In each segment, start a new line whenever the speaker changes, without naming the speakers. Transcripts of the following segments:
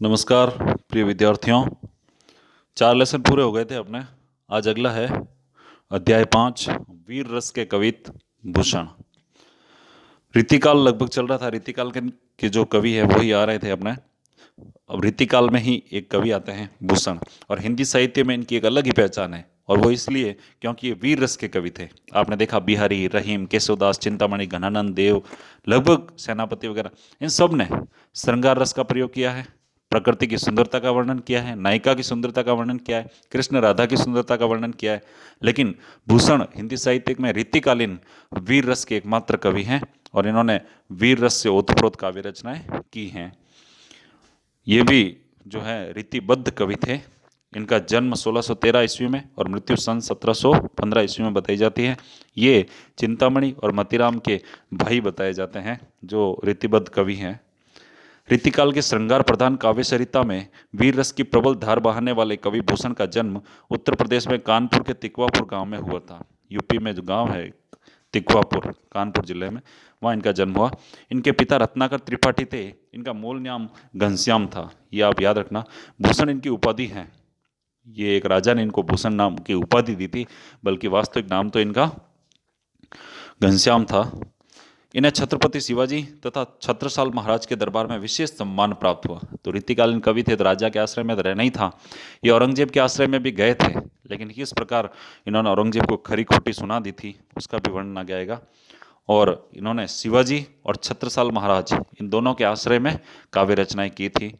नमस्कार प्रिय विद्यार्थियों। 4 लेसन पूरे हो गए थे अपने। आज अगला है अध्याय 5, वीर रस के कवित भूषण। रीतिकाल लगभग चल रहा था। रीतिकाल के जो कवि है वही आ रहे थे अपने। अब रीतिकाल में ही एक कवि आते हैं भूषण, और हिंदी साहित्य में इनकी एक अलग ही पहचान है। और वो इसलिए क्योंकि ये वीर रस के कवि थे। आपने देखा बिहारी, रहीम, केशवदास, चिंतामणि, घनानंद देव, लगभग सेनापति वगैरह, इन सब ने श्रृंगार रस का प्रयोग किया है। प्रकृति की सुंदरता का वर्णन किया है, नायिका की सुंदरता का वर्णन किया है, कृष्ण राधा की सुंदरता का वर्णन किया है। लेकिन भूषण हिंदी साहित्य में रीतिकालीन वीर रस के एकमात्र कवि हैं, और इन्होंने वीर रस से ओतप्रोत काव्य रचनाएं की हैं। ये भी जो है रीतिबद्ध कवि थे। इनका जन्म 1613 ईस्वी में और मृत्यु सन 1715 ईस्वी में बताई जाती है। ये चिंतामणि और मतीराम के भाई बताए जाते हैं जो रीतिबद्ध कवि हैं। रीतिकाल के श्रृंगार प्रधान काव्य सरिता में वीर रस की प्रबल धार बहाने वाले कवि भूषण का जन्म उत्तर प्रदेश में कानपुर के तिकवापुर गांव में हुआ था। यूपी में जो गांव है तिकवापुर, कानपुर जिले में, वहाँ इनका जन्म हुआ। इनके पिता रत्नाकर त्रिपाठी थे। इनका मूल नाम घनश्याम था, ये आप याद रखना। भूषण इनकी उपाधि है। ये एक राजा ने इनको भूषण नाम की उपाधि दी थी, बल्कि वास्तविक नाम तो इनका घनश्याम था। इन्हें छत्रपति शिवाजी तथा छत्रसाल महाराज के दरबार में विशेष सम्मान प्राप्त हुआ। तो रीतिकालीन कवि थे तो राजा के आश्रय में तो रहना ही था। ये औरंगजेब के आश्रय में भी गए थे, लेकिन किस प्रकार इन्होंने औरंगजेब को खरी खोटी सुना दी थी उसका भी वर्णन आ जाएगा। और इन्होंने शिवाजी और छत्रसाल महाराज इन दोनों के आश्रय में काव्य रचनाएं की थी।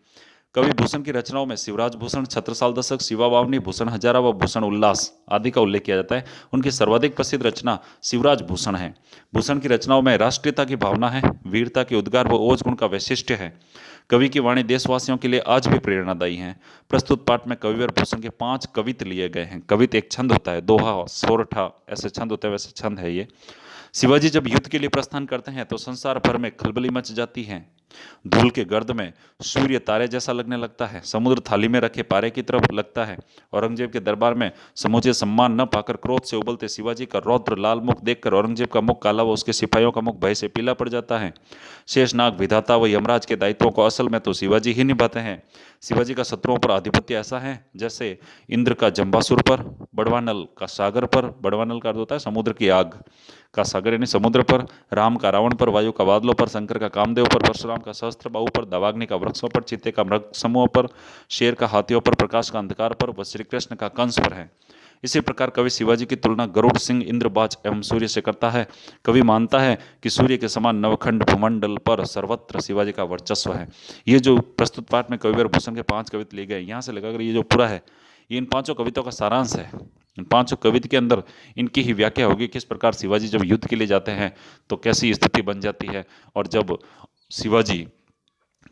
कवि भूषण की रचनाओं में शिवराज भूषण, छत्रसाल दशक, शिवा बावनी, भूषण हजारा व भूषण उल्लास आदि का उल्लेख किया जाता है। उनकी सर्वाधिक प्रसिद्ध रचना शिवराज भूषण है। भूषण की रचनाओं में राष्ट्रीयता की भावना है, वीरता के उद्गार व ओज गुण का वैशिष्ट्य है। कवि की वाणी देशवासियों के लिए आज भी प्रेरणादायी है। प्रस्तुत पाठ में कविवर भूषण के 5 कवित लिए गए हैं। कवित एक छंद होता है, दोहा, सोरठा ऐसे छंद होते हैं, वैसे छंद है ये। शिवाजी जब युद्ध के लिए प्रस्थान करते हैं तो संसार भर में खलबली मच जाती है। धूल के गर्द में सूर्य तारे जैसा लगने लगता है, समुद्र थाली में रखे पारे की तरफ लगता है। औरंगजेब के दरबार में समुचित सम्मान न पाकर क्रोध से उबलते शिवाजी का रौद्र लाल मुख देखकर औरंगजेब का मुख काला व उसके सिपाहियों का मुख भय से पीला पड़ जाता है। शेषनाग, विधाता व यमराज के दायित्वों को असल में तो शिवाजी ही निभाते हैं। शिवाजी का शत्रुओं पर आधिपत्य ऐसा है जैसे इंद्र का जंबासुर पर, बड़वानल का सागर पर, बड़वानल का अर्थ होता है समुद्र की आग का सागर यानी समुद्र पर, राम का रावण पर, वायु का बादलों पर, शंकर का कामदेव पर, परशुराम का सहस्त्र बाहु पर, दावाग्नि का वृक्षों पर, चित्ते का मृग समूह पर, शेर का हाथियों पर, प्रकाश का अंधकार पर व श्री कृष्ण का कंस पर है। इसी प्रकार कवि शिवाजी की तुलना गरुड़ सिंह, इंद्रबाज एवं सूर्य से करता है। कवि मानता है कि सूर्य के समान नवखंड भूमंडल पर सर्वत्र शिवाजी का वर्चस्व है। ये जो प्रस्तुत पाठ में कविवर भूषण के 5 कविता लिए गए, यहाँ से लगाकर ये जो पूरा है, ये इन 5 कविताओं का सारांश है। इन 5 कविता के अंदर इनकी ही व्याख्या होगी किस प्रकार शिवाजी जब युद्ध के लिए जाते हैं तो कैसी स्थिति बन जाती है, और जब शिवाजी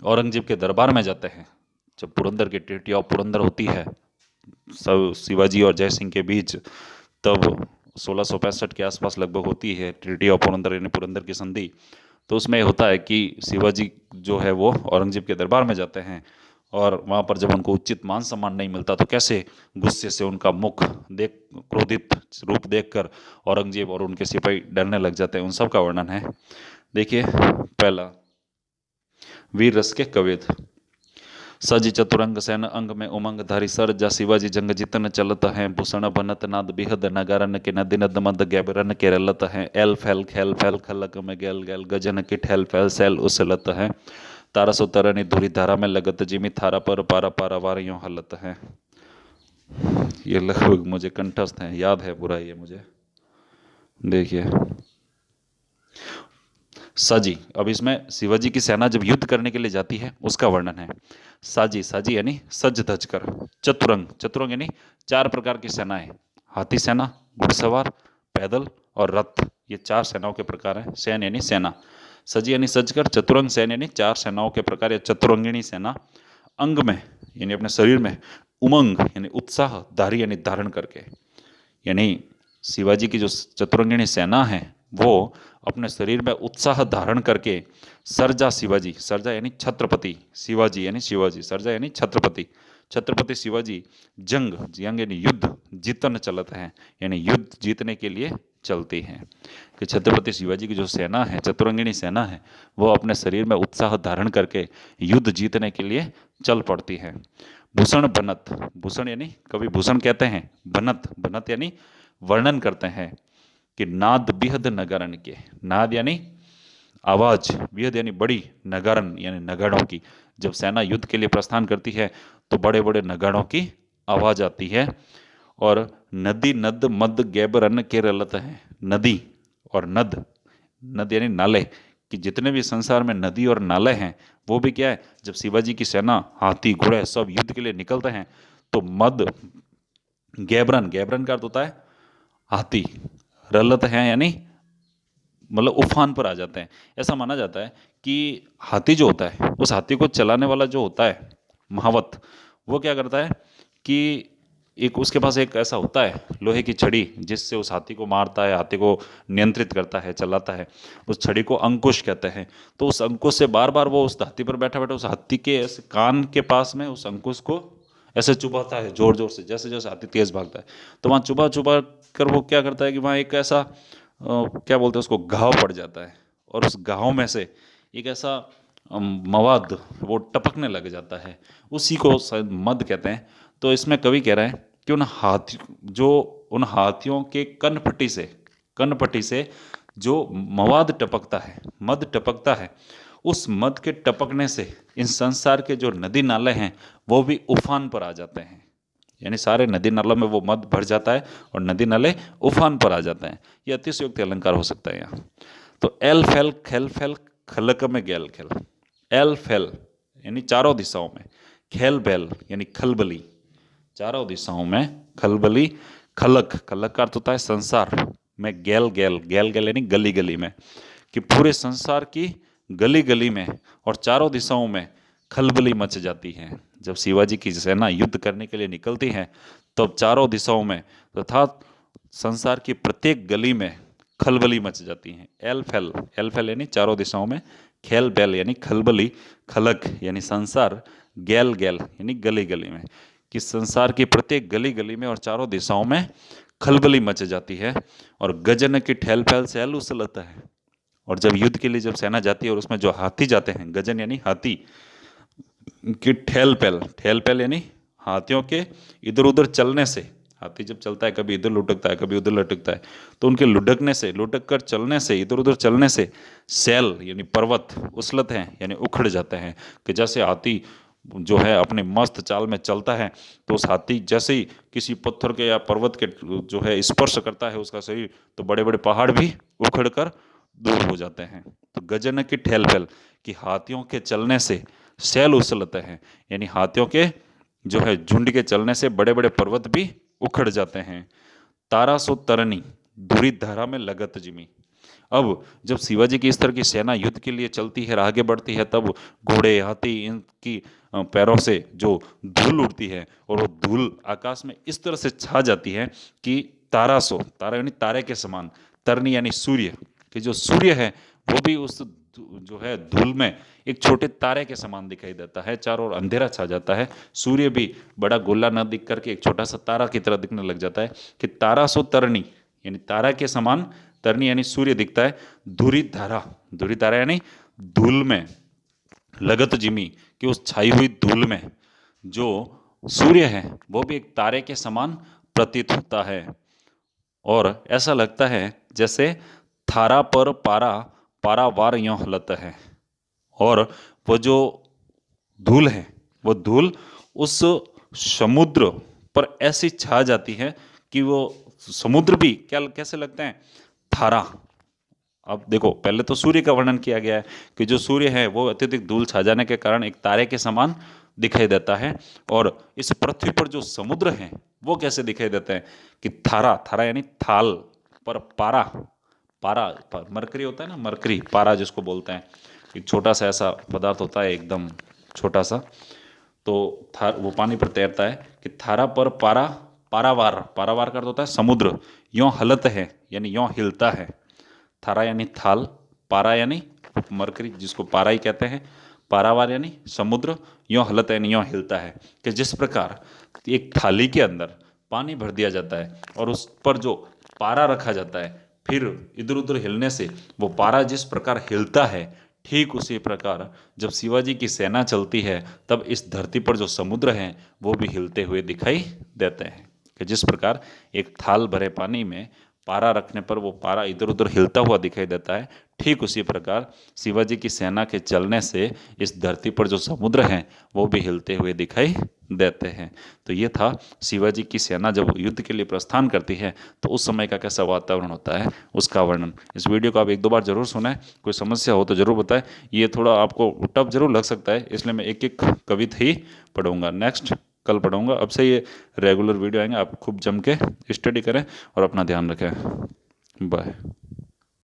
औरंगजेब के दरबार में जाते हैं, जब पुरंदर की टिटिया पुरंदर होती है सब शिवाजी और जय सिंह के बीच, तब 1665 के आसपास लगभग होती है ट्रीटी ऑफ पुरंदर यानी पुरंदर की संधि। तो उसमें ये होता है कि शिवाजी जो है वो औरंगजेब के दरबार में जाते हैं, और वहाँ पर जब उनको उचित मान सम्मान नहीं मिलता तो कैसे गुस्से से उनका मुख देख, क्रोधित रूप देखकर औरंगजेब और उनके सिपाही डरने लग जाते हैं। उन सब का वर्णन है। देखिए, पहला वीर रस के कवित। सज चतुरंग सैन अंग में उमंग धारी सर जा शिवाजी जंग जितन चलत है, भूषण बनत नाद बिहद नगारन के नदी नद मद गैबरन के रलत है, एल फैल खेल फैल खलक में गैल गैल गजन की ठैल फैल सैल उसलत है, तारा सो तरनी धुरी धारा में लगत जिमी थारा पर पारा पारा वारियों हलत है। ये लगभग मुझे कंठस्थ है, याद है पूरा ये मुझे। देखिए साजी, अब इसमें शिवाजी की सेना जब युद्ध करने के लिए जाती है उसका वर्णन है। साजी, साजी यानी सज धज कर। चतुरंग, चतुरंग यानी 4 प्रकार की सेनाएं, हाथी सेना, घुड़सवार, पैदल और रथ, ये 4 सेनाओं के प्रकार हैं। सैन यानी सेना, सजी यानी सजकर, चतुरंग सैन यानी 4 सेनाओं के प्रकार या चतुरंगिणी सेना। अंग में यानी अपने शरीर में, उमंग यानी उत्साह, धारी यानी धारण करके, यानी शिवाजी की जो चतुरंगिणी सेना है वो अपने शरीर में उत्साह धारण करके सरजा शिवाजी, सरजा यानी छत्रपति, शिवाजी यानी शिवाजी, सरजा यानी छत्रपति, छत्रपति शिवाजी जंग, जंग यानी युद्ध, जीतन चलत है यानी युद्ध जीतने के लिए चलती है। कि छत्रपति शिवाजी की जो सेना है, चतुरंगिणी सेना है, वो अपने शरीर में उत्साह धारण करके युद्ध जीतने के लिए चल पड़ती है। भूषण बनत, भूषण यानी कवि भूषण कहते हैं, बनत बनत यानी वर्णन करते हैं कि नाद बिहद नगरन के, नाद यानी आवाज, बिहद यानी बड़ी, नगारन यानी नगाड़ों की। जब सेना युद्ध के लिए प्रस्थान करती है तो बड़े बड़े नगाड़ों की आवाज आती है। और नदी नद मद गैबरन के रलत है, नदी और नद, नद यानी नाले, कि जितने भी संसार में नदी और नाले हैं वो भी क्या है, जब शिवाजी की सेना हाथी घोड़े सब युद्ध के लिए निकलते हैं तो मद, गैबरन, गैबरन का अर्थ होता है हाथी, रलत है यानी मतलब उफान पर आ जाते हैं। ऐसा माना जाता है कि हाथी जो होता है, उस हाथी को चलाने वाला जो होता है महावत, वो क्या करता है कि एक उसके पास एक ऐसा होता है लोहे की छड़ी, जिससे उस हाथी को मारता है, हाथी को नियंत्रित करता है, चलाता है। उस छड़ी को अंकुश कहते हैं। तो उस अंकुश से बार बार वो उस हाथी पर बैठा बैठा उस हाथी के ऐसे कान के पास में उस अंकुश को ऐसे चुभाता है जोर जोर से, जैसे जैसे हाथी तेज भागता है। तो वहाँ चुभा चुभा कर वो क्या करता है कि वहाँ एक ऐसा क्या बोलते हैं उसको, घाव पड़ जाता है। और उस घाव में से एक ऐसा मवाद वो टपकने लग जाता है, उसी को शायद मद कहते हैं। तो इसमें कवि कह रहे हैं कि उन हाथी, जो उन हाथियों के कनपट्टी से, कनपट्टी से जो मवाद टपकता है, मद टपकता है, उस मद के टपकने से इन संसार के जो नदी नाले हैं वो भी उफान पर आ जाते हैं। यानी सारे नदी नालों में वो मद भर जाता है और नदी नाले उफान पर आ जाते हैं। ये अतिशयोक्ति अलंकार हो सकता है यहाँ। तो एल फैल खेल फैल खलक में गैल खेल, एल फैल यानी चारों दिशाओं में, खेल बैल यानी खलबली, चारों दिशाओं में खलबली, खलक, खलक का अर्थ होता है संसार में, गैल गैल, गैल गैल यानी गली गली में, कि पूरे संसार की गली गली में और चारों दिशाओं में खलबली मच जाती है। जब शिवाजी की सेना युद्ध करने के लिए निकलती है तब चारों दिशाओं में तथा संसार की प्रत्येक गली में खलबली मच जाती है। एल फैल यानी चारों दिशाओं में, खेल बैल यानी खलबली, खलक यानी संसार, गैल गैल यानी गली गली में, कि संसार की प्रत्येक गली गली में और चारों दिशाओं में खलबली मच जाती है। और गजन की ठेल फैल सहल उछलत है। और जब युद्ध के लिए जब सेना जाती है और उसमें जो हाथी जाते हैं, गजन यानी हाथी, कि ठेल पैल यानी हाथियों के इधर उधर चलने से, हाथी जब चलता है कभी इधर लुढ़कता है कभी उधर लटकता है, तो उनके लुढ़कने से, लुढ़क कर चलने से, इधर उधर चलने से सैल यानी पर्वत उछलते हैं यानी उखड़ जाते हैं। कि जैसे हाथी जो है अपने मस्त चाल में चलता है तो उस हाथी जैसे ही किसी पत्थर के या पर्वत के जो है स्पर्श करता है उसका शरीर, तो बड़े बड़े पहाड़ भी उखड़ कर दूर हो जाते हैं। तो गजन की ठेल फैल, कि हाथियों के चलने से सैल उछलते हैं, यानी हाथियों के जो है झुंड के चलने से बड़े बड़े पर्वत भी उखड़ जाते हैं। तारा सो तरनी धुरी धारा में लगत जिमी। अब जब शिवाजी की इस तरह की सेना युद्ध के लिए चलती है, आगे बढ़ती है, तब घोड़े हाथी इनकी पैरों से जो धूल उड़ती है और वो धूल आकाश में इस तरह से छा जाती है कि तारा सो, तारा यानी तारे के समान, तरनी यानी सूर्य, कि जो सूर्य है वो भी उस जो है धूल में एक छोटे तारे के समान दिखाई देता है, चारों ओर अंधेरा छा जाता है, सूर्य भी बड़ा गोला न दिख करके एक छोटा सा तारा की तरह दिखने लग जाता है। कि तारा सो तरनी यानी तारा के समान, तरनी यानी सूर्य दिखता है, धुरी धारा, धुरी धारा यानी धूल में, लगत जिमी कि उस छाई हुई धूल में जो सूर्य है वो भी एक तारे के समान प्रतीत होता है। और ऐसा लगता है जैसे थारा पर पारा, पारावार यों हलत है। और वो जो धूल है वो धूल उस समुद्र पर ऐसी छा जाती है कि वो समुद्र भी क्या कैसे लगते हैं, थारा। अब देखो पहले तो सूर्य का वर्णन किया गया है कि जो सूर्य है वो अत्यधिक धूल छा जाने के कारण एक तारे के समान दिखाई देता है। और इस पृथ्वी पर जो समुद्र है वो कैसे दिखाई देते हैं कि थारा, थारा यानी थाल पर पारा, पारा मरकरी होता है ना, मरकरी पारा जिसको बोलते हैं, एक छोटा सा ऐसा पदार्थ होता है एकदम छोटा सा, तो थार वो पानी पर तैरता है। कि थारा पर पारा, पारावार, पारावार का अर्थ होता है समुद्र, यों हलत है यानी यों हिलता है। थारा यानी थाल, पारा यानी मरकरी जिसको पारा ही कहते हैं, पारावार यानी समुद्र, यों हलत यानी यों हिलता है। कि जिस प्रकार एक थाली के अंदर पानी भर दिया जाता है और उस पर जो पारा रखा जाता है, फिर इधर उधर हिलने से वो पारा जिस प्रकार हिलता है, ठीक उसी प्रकार जब शिवाजी की सेना चलती है तब इस धरती पर जो समुद्र हैं वो भी हिलते हुए दिखाई देते हैं। कि जिस प्रकार एक थाल भरे पानी में पारा रखने पर वो पारा इधर उधर हिलता हुआ दिखाई देता है, ठीक उसी प्रकार शिवाजी की सेना के चलने से इस धरती पर जो समुद्र हैं वो भी हिलते हुए दिखाई देते हैं। तो ये था शिवाजी की सेना जब युद्ध के लिए प्रस्थान करती है तो उस समय का कैसा वातावरण होता है उसका वर्णन। इस वीडियो को आप एक दो बार जरूर सुनें, कोई समस्या हो तो जरूर बताएं। ये थोड़ा आपको टफ जरूर लग सकता है, इसलिए मैं एक एक कविता ही पढ़ूंगा। नेक्स्ट कल पढ़ूंगा। अब से ये रेगुलर वीडियो आएंगे, आप खूब जम के स्टडी करें और अपना ध्यान रखें। बाय।